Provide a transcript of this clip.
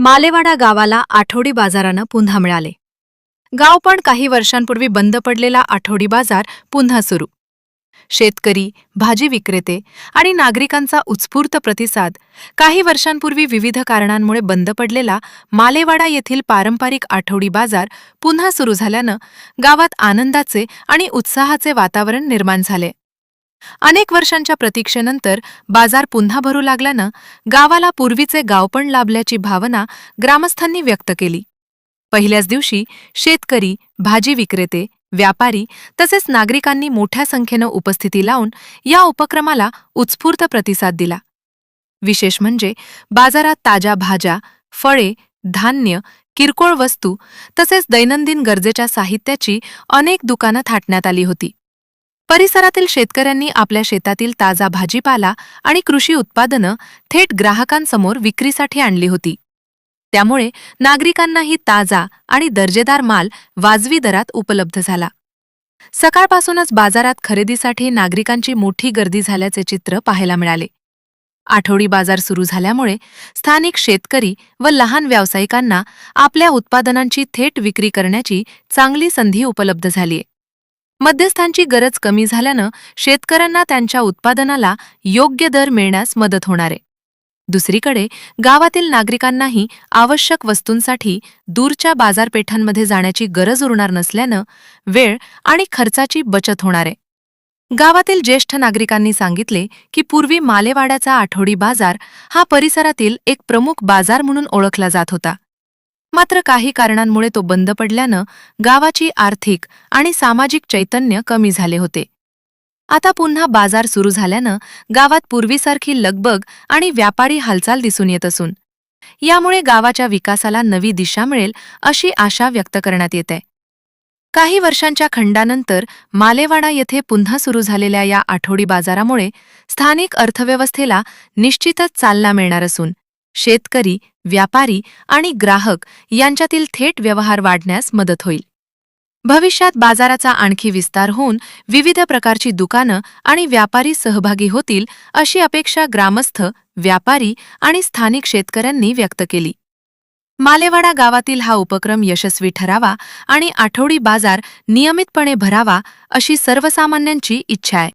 मालेवाडा गावाला आठवडी बाजारानं पुन्हा मिळाले. गाव पण काही वर्षांपूर्वी बंद पडलेला आठवडी बाजार पुन्हा सुरू. शेतकरी, भाजी विक्रेते आणि नागरिकांचा उत्स्फूर्त प्रतिसाद. काही वर्षांपूर्वी विविध कारणांमुळे बंद पडलेला मालेवाडा येथील पारंपरिक आठवडी बाजार पुन्हा सुरू झाल्यानं गावात आनंदाचे आणि उत्साहाचे वातावरण निर्माण झाले. अनेक वर्षांच्या प्रतीक्षेनंतर बाजार पुन्हा भरू लागल्यानं गावाला पूर्वीचे गावपण लाभल्याची भावना ग्रामस्थांनी व्यक्त केली. पहिल्याच दिवशी शेतकरी, भाजी विक्रेते, व्यापारी तसेच नागरिकांनी मोठ्या संख्येनं उपस्थिती लावून या उपक्रमाला उत्स्फूर्त प्रतिसाद दिला. विशेष म्हणजे बाजारात ताज्या भाज्या, फळे, धान्य, किरकोळ वस्तू तसेच दैनंदिन गरजेच्या साहित्याची अनेक दुकानं थाटण्यात आली होती. परिसरातील शेतकऱ्यांनी आपल्या शेतातील ताजा भाजीपाला आणि कृषी उत्पादनं थेट ग्राहकांसमोर विक्रीसाठी आणली होती. त्यामुळे नागरिकांनाही ताजा आणि दर्जेदार माल वाजवी दरात उपलब्ध झाला. सकाळपासूनच बाजारात खरेदीसाठी नागरिकांची मोठी गर्दी झाल्याचे चित्र पाहायला मिळाले. आठवडी बाजार सुरू झाल्यामुळे स्थानिक शेतकरी व लहान व्यावसायिकांना आपल्या उत्पादनांची थेट विक्री करण्याची चांगली संधी उपलब्ध झालीय. मध्यस्थांची गरज कमी झाल्यानं शेतकऱ्यांना त्यांच्या उत्पादनाला योग्य दर मिळण्यास मदत होणार आहे. दुसरीकडे गावातील नागरिकांनाही आवश्यक वस्तूंसाठी दूरच्या बाजारपेठांमध्ये जाण्याची गरज उरणार नसल्यानं वेळ आणि खर्चाची बचत होणार आहे. गावातील ज्येष्ठ नागरिकांनी सांगितले की पूर्वी मालेवाड्याचा आठवडी बाजार हा परिसरातील एक प्रमुख बाजार म्हणून ओळखला जात होता. मात्र काही कारणांमुळे तो बंद पडल्यानं गावाची आर्थिक आणि सामाजिक चैतन्य कमी झाले होते. आता पुन्हा बाजार सुरू झाल्यानं गावात पूर्वीसारखी लगबग आणि व्यापारी हालचाल दिसून येत असून यामुळे गावाच्या विकासाला नवी दिशा मिळेल अशी आशा व्यक्त करण्यात येते. काही वर्षांच्या खंडानंतर मालेवाडा येथे पुन्हा सुरू झालेल्या या आठवडी बाजारामुळे स्थानिक अर्थव्यवस्थेला निश्चितच चालना मिळणार असून शेतकरी, व्यापारी आणि ग्राहक यांच्यातील थेट व्यवहार वाढण्यास मदत होईल. भविष्यात बाजाराचा आणखी विस्तार होऊन विविध प्रकारची दुकानं आणि व्यापारी सहभागी होतील अशी अपेक्षा ग्रामस्थ, व्यापारी आणि स्थानिक शेतकऱ्यांनी व्यक्त केली. मालेवाडा गावातील हा उपक्रम यशस्वी ठरावा आणि आठवडी बाजार नियमितपणे भरावा अशी सर्वसामान्यांची इच्छा आहे.